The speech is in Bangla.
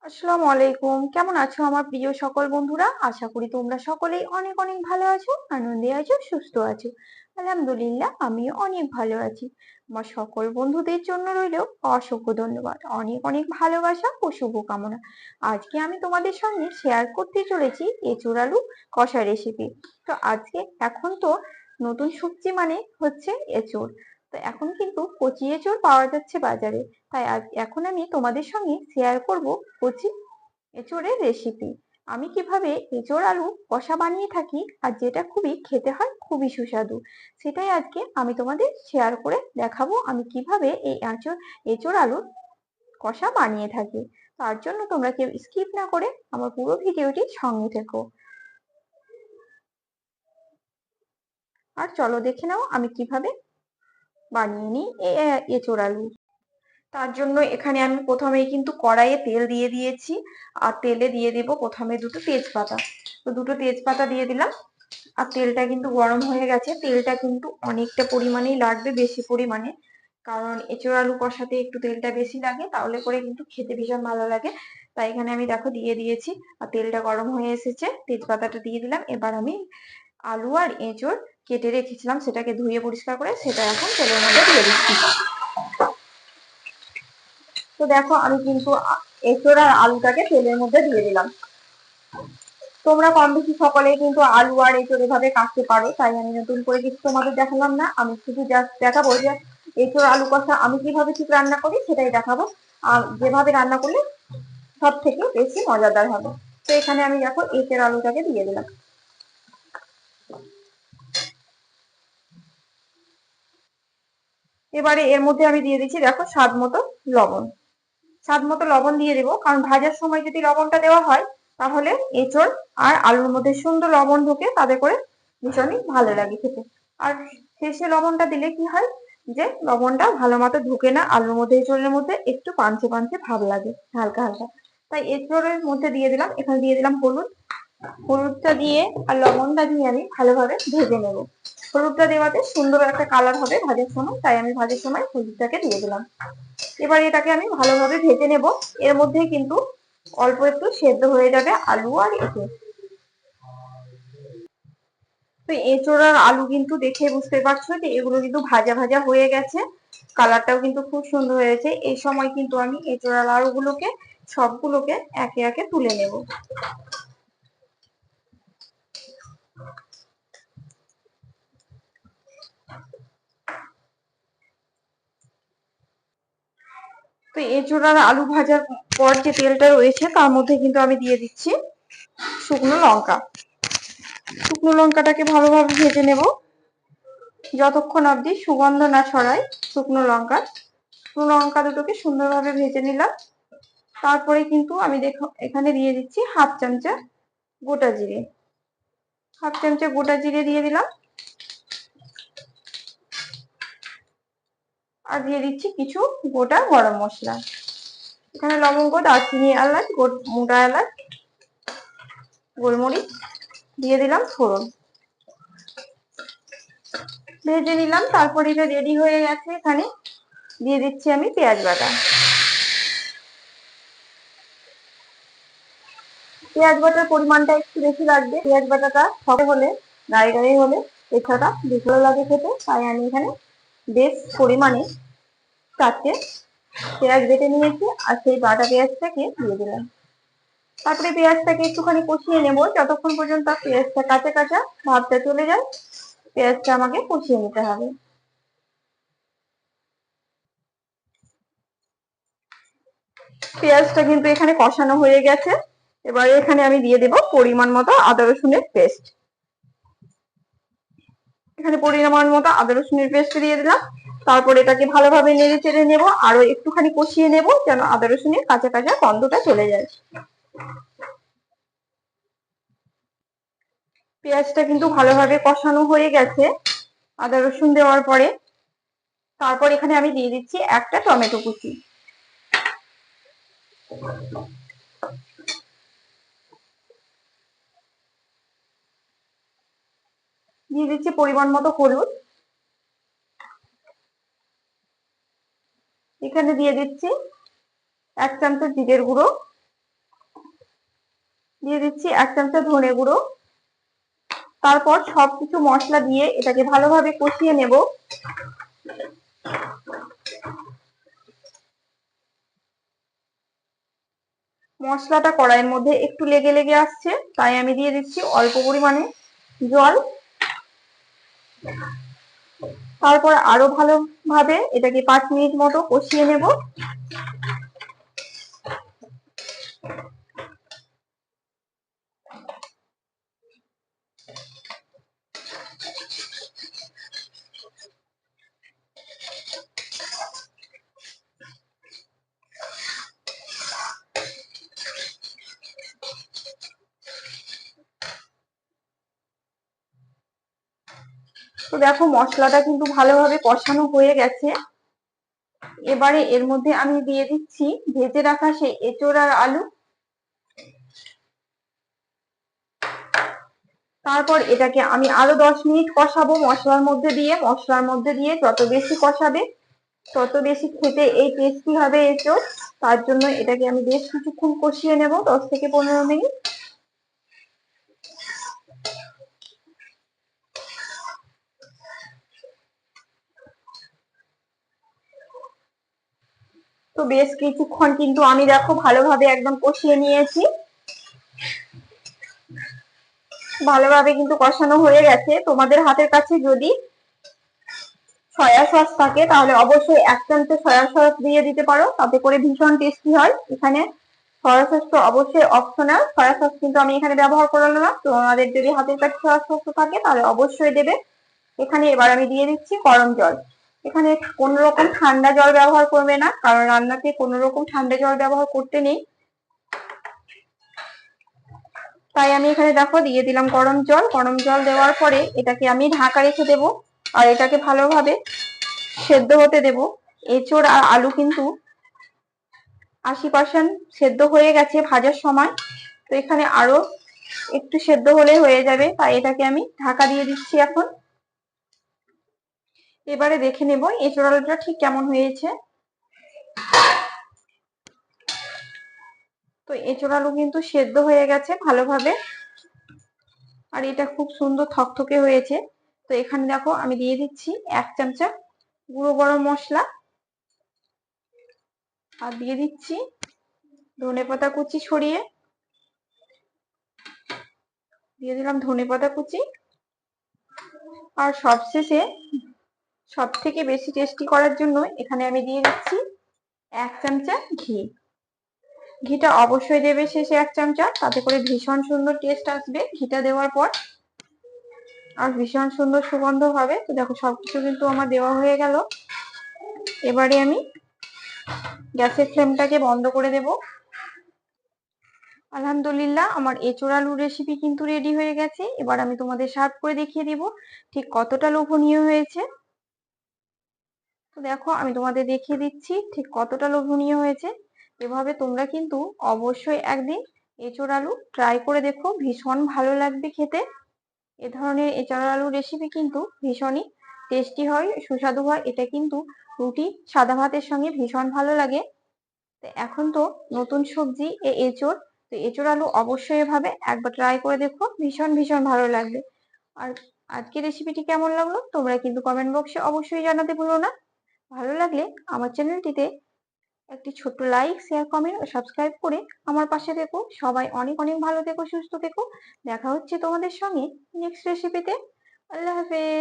আসসালামু আলাইকুম। কেমন আছো আমার প্রিয় সকল বন্ধুরা? আশা করি তোমরা সকলেই অনেক অনেক ভালো আছো, আনন্দে আছো, সুস্থ আছো। আলহামদুলিল্লাহ আমিও অনেক ভালো আছি। আমার সকল বন্ধুদের জন্য রইল অসংখ্য ধন্যবাদ, অনেক অনেক ভালোবাসা ও শুভকামনা। আজকে আমি তোমাদের সঙ্গে শেয়ার করতে চলেছি এঁচোড় আলু কষা রেসিপি। তো আজকে এখন তো নতুন সবজি মানে হচ্ছে এঁচোড়। তো এখন কিন্তু কচি এঁচোড় পাওয়া যাচ্ছে বাজারে। তাই এখন আমি তোমাদের সঙ্গে শেয়ার করব কচি এঁচোড়ের রেসিপি। আমি কিভাবে এঁচোড় আলু কষা বানিয়ে থাকি আর যেটা খুবই খেতে হয় খুবই সুস্বাদু, সেটাই আজকে আমি তোমাদের শেয়ার করে দেখাবো আমি কিভাবে এই এঁচোড় আলুর কষা বানিয়ে থাকি। তার জন্য তোমরা কেউ স্কিপ না করে আমার পুরো ভিডিওটি সঙ্গে থেকো। আর চলো দেখে নাও আমি কিভাবে বানিয়ে নিই এই এঁচোড় আলু। তার জন্য এখানে আমি প্রথমেই কিন্তু কড়াইয়ে তেল দিয়ে দিয়েছি, আর তেলে দিয়ে দেব প্রথমে দুটো তেজপাতা। তো দুটো তেজপাতা দিয়ে দিলাম, আর তেলটা কিন্তু গরম হয়ে গেছে। তেলটা কিন্তু অনেকটা পরিমাণেই লাগবে, বেশি পরিমাণে, কারণ এঁচোড় আলু কষাতে একটু তেলটা বেশি লাগে, তাহলে করে কিন্তু খেতে ভীষণ ভালো লাগে। তাই এখানে আমি দেখো দিয়ে দিয়েছি, আর তেলটা গরম হয়ে এসেছে, তেজপাতাটা দিয়ে দিলাম। এবার আমি আলু আর এঁচোড় কেটে রেখেছিলাম, সেটাকে ধুয়ে পরিষ্কার করে সেটা এখন তেলের মধ্যে দিয়ে দিচ্ছি। তো দেখো আমি কিন্তু এঁচোড় আর আলুটাকে তেলের মধ্যে দিয়ে দিলাম। তোমরা কম বেশি সকলেই কিন্তু আলু আর এঁচোড় এভাবে কাটতে পারো, তাই আমি নতুন করে কিছু তোমাদের দেখালাম না। আমি শুধু জাস্ট দেখাবো যে এঁচোড় আলু কষা আমি কিভাবে ঠিক রান্না করি সেটাই দেখাবো, আর যেভাবে রান্না করলে সব থেকে বেশি মজাদার হবে। তো এখানে আমি দেখো এঁচোড় আলুটাকে দিয়ে দিলাম। এবারে এর মধ্যে আমি দিয়ে দিচ্ছি দেখো স্বাদ মতো লবণ। স্বাদ মতো লবণ দিয়ে দেবো, কারণ ভাজার সময় যদি লবণটা দেওয়া হয় তাহলে এঁচোড় আর আলুর মধ্যে সুন্দর লবণ ঢোকে, তাতে করে ভীষণই ভালো লাগে খেতে। আর শেষে লবণটা দিলে কি হয় যে লবণটা ভালো মতো ঢোকে না আলুর মধ্যে, এঁচোড়ের মধ্যে একটু পাঞ্চে পাঞ্চে ভাব লাগে হালকা হালকা। তাই এঁচোড়ের মধ্যে দিয়ে দিলাম, এখানে দিয়ে দিলাম হলুদ। হলুদটা দিয়ে আর লবণটা দিয়ে আমি ভালোভাবে ভেজে নেব। হলুদটা দেওয়াতে সুন্দর একটা কালার হবে ভাজার সময়, তাই আমি ভাজার সময় হলুদটাকে দিয়ে দিলাম। এবার এটাকে আমি ভালোভাবে ভেজে নেব। এর মধ্যে কিন্তু অল্প একটু সেদ্ধ হয়ে যাবে আলু আর এঁচোড়। তো এঁচোড় আর আলু কিন্তু দেখে বুঝতে পারছো যে এগুলো কিন্তু ভাজা ভাজা হয়ে গেছে, কালারটাও কিন্তু খুব সুন্দর হয়েছে। এই সময় কিন্তু আমি এঁচোড় আর আলুগুলোকে সবগুলোকে একে একে তুলে নেব। তো এঁচোড় আর আলু ভাজার পর যে তেলটা রয়েছে তার মধ্যে কিন্তু আমি দিয়ে দিচ্ছি শুকনো লঙ্কা। শুকনো লঙ্কাটাকে ভালোভাবে ভেজে নেব যতক্ষণ অবধি সুগন্ধ না ছড়ায় শুকনো লঙ্কার। শুকনো লঙ্কা দুটোকে সুন্দরভাবে ভেজে নিলাম। তারপরে কিন্তু আমি দেখো এখানে দিয়ে দিচ্ছি হাফ চামচা গোটা জিরে। হাফ চামচা গোটা জিরে দিয়ে দিলাম, আর দিয়ে দিচ্ছি কিছু গোটা গরম মশলা। এখানে লবঙ্গ, দারচিনি, এলাচ, মোটা এলাচ, গোলমরিচ দিয়ে দিলাম ফোড়ন, ভেজে নিলাম। তারপরে এটা রেডি হয়ে গেছে। এখানে দিয়ে দিচ্ছি আমি পেঁয়াজ বাটা। পেঁয়াজ বাটার পরিমাণটা একটু বেশি লাগবে, পেঁয়াজ বাটাটা হবে হলে গায়ে গায়ে হলে এছাড়া বেশ ভালো লাগে খেতে। তাই আমি এখানে বেশ পরিমাণে 4টে পেঁয়াজ বেটে নিয়েছি, আর সেই বাটা পেঁয়াজটাকে দিয়ে দিলাম। তারপরে পেঁয়াজটাকে একটুখানি কষিয়ে নেব যতক্ষণ পর্যন্ত পেঁয়াজটা কাঁচা কাঁচা ভাবটা চলে যায়। পেঁয়াজটা আমাকে কষিয়ে নিতে হবে। পেঁয়াজটা কিন্তু এখানে কষানো হয়ে গেছে। এবারে এখানে আমি দিয়ে দেব পরিমাণ মতো আদা রসুনের পেস্ট। এখানে পরিমাণ মতো আদা রসুনের পেস্ট দিয়ে দিলাম। তারপর এটাকে ভালোভাবে নেড়ে চেড়ে নেবো, আরো একটুখানি কষিয়ে নেব যেন আদা রসুনের কাঁচা কাঁচা গন্ধটা চলে যায়। পেঁয়াজটা কিন্তু ভালোভাবে কষানো হয়ে গেছে আদা রসুন দেওয়ার পরে। তারপর এখানে আমি দিয়ে দিচ্ছি একটা টমেটো কুচি। দিয়ে দিচ্ছি পরিমাণ মতো হলুদ। এখানে দিয়ে দিচ্ছি 1 চামচ জিরের গুঁড়ো, দিয়ে দিচ্ছি 1 চামচা ধনে গুঁড়ো। তারপর সবকিছু মশলা দিয়ে এটাকে ভালোভাবে কষিয়ে নেব। মশলাটা কড়াইয়ের মধ্যে একটু লেগে লেগে আসছে, তাই আমি দিয়ে দিচ্ছি অল্প পরিমাণে জল। তারপর আরো ভালোভাবে এটাকে 5 মিনিট মতো কষিয়ে নেব। তো দেখো মশলাটা কিন্তু ভালোভাবে কষানো হয়ে গেছে। এবারে এর মধ্যে আমি দিয়ে দিচ্ছি ভেজে রাখা সেই এঁচোড় আর আলু। তারপর এটাকে আমি আরো 10 মিনিট কষাবো মশলার মধ্যে দিয়ে। মশলার মধ্যে দিয়ে যত বেশি কষাবে তত বেশি খেতে এই টেস্টি হবে এঁচোড়। তার জন্য এটাকে আমি বেশ কিছুক্ষণ কষিয়ে নেব, 10 থেকে 15 মিনিট। তো বেশ কিছুক্ষণ কিন্তু আমি দেখো ভালোভাবে একদম কষিয়ে নিয়েছি। ভালোভাবে কিন্তু কষানো হয়ে গেছে। তোমাদের হাতের কাছে যদি সয়া সস থাকে তাহলে অবশ্যই 1 চামচে সয়া সস দিয়ে দিতে পারো, তাতে করে ভীষণ টেস্টি হয়। এখানে সয়া সস তো অবশ্যই অপশনাল, সয়া সস কিন্তু আমি এখানে ব্যবহার করলাম না। তোমাদের যদি হাতের কাছে সয়া সস থাকে তাহলে অবশ্যই দেবে। এখানে এবার আমি দিয়ে দিচ্ছি গরম জল। এখানে কোনো রকম ঠান্ডা জল ব্যবহার করবে না, কারণ রান্নাতে কোনো রকম ঠান্ডা জল ব্যবহার করতে নেই। তাই আমি এখানে দেখো দিয়ে দিলাম গরম জল। গরম জল দেওয়ার পরে এটাকে আমি ঢাকা রেখে দেব, আর এটাকে ভালোভাবে সেদ্ধ হতে দেব। এঁচোড় আর আলু কিন্তু 80% সেদ্ধ হয়ে গেছে ভাজার সময়। তো এখানে আরো একটু সেদ্ধ হলে হয়ে যাবে, তাই এটাকে আমি ঢাকা দিয়ে দিচ্ছি এখন। এবারে দেখে নেব এঁচোড় আলুটা ঠিক কেমন হয়েছে। তো এঁচোড় আলু কিন্তু সেদ্ধ হয়ে গেছে ভালোভাবে, আর এটা খুব সুন্দর থকথকে হয়েছে। তো এখানে দেখো আমি দিয়ে দিচ্ছি 1 চামচা গুঁড়ো গরম মশলা, আর দিয়ে দিচ্ছি ধনেপাতা কুচি ছড়িয়ে, দিয়ে দিলাম ধনেপাতা কুচি। আর সবশেষে সব থেকে বেশি টেস্টি করার জন্য এখানে আমি দিয়ে দিচ্ছি 1 চামচা ঘি। ঘিটা অবশ্যই দেবে শেষে 1 চামচা, তাতে করে ভীষণ সুন্দর টেস্ট আসবে ঘিটা দেওয়ার পর, আর ভীষণ সুন্দর সুগন্ধ হবে। তো দেখো সবকিছু কিন্তু আমার দেওয়া হয়ে গেল। এবারে আমি গ্যাসের ফ্লেমটাকে বন্ধ করে দেব। আলহামদুলিল্লাহ আমার এঁচোড় আলুর রেসিপি কিন্তু রেডি হয়ে গেছে। এবার আমি তোমাদের সার্ভ করে দেখিয়ে দিব ঠিক কতটা লোভনীয় হয়েছে। তো দেখো আমি তোমাদের দেখিয়ে দিচ্ছি ঠিক কতটা লোভনীয় হয়েছে। এভাবে তোমরা কিন্তু অবশ্যই একদিন এঁচোড় আলু ট্রাই করে দেখো, ভীষণ ভালো লাগবে খেতে। এ ধরনের এঁচোড় আলুর রেসিপি কিন্তু ভীষণই টেস্টি হয়, সুস্বাদু হয়। এটা কিন্তু রুটি সাদা ভাতের সঙ্গে ভীষণ ভালো লাগে। তো এখন তো নতুন সবজি এঁচোড়, তো এঁচোড় আলু অবশ্যই এভাবে একবার ট্রাই করে দেখো, ভীষণ ভীষণ ভালো লাগবে। আর আজকের রেসিপিটি কেমন লাগলো তোমরা কিন্তু কমেন্ট বক্সে অবশ্যই জানাতে ভুলো না। ভালো লাগলে আমার চ্যানেলটিতে একটি ছোট্ট লাইক, শেয়ার, কমেন্ট ও সাবস্ক্রাইব করে আমার পাশে থেকো। সবাই অনেক অনেক ভালো থেকো, সুস্থ থেকো। দেখা হচ্ছে তোমাদের সঙ্গে নেক্সট রেসিপিতে। আল্লাহ হাফেজ।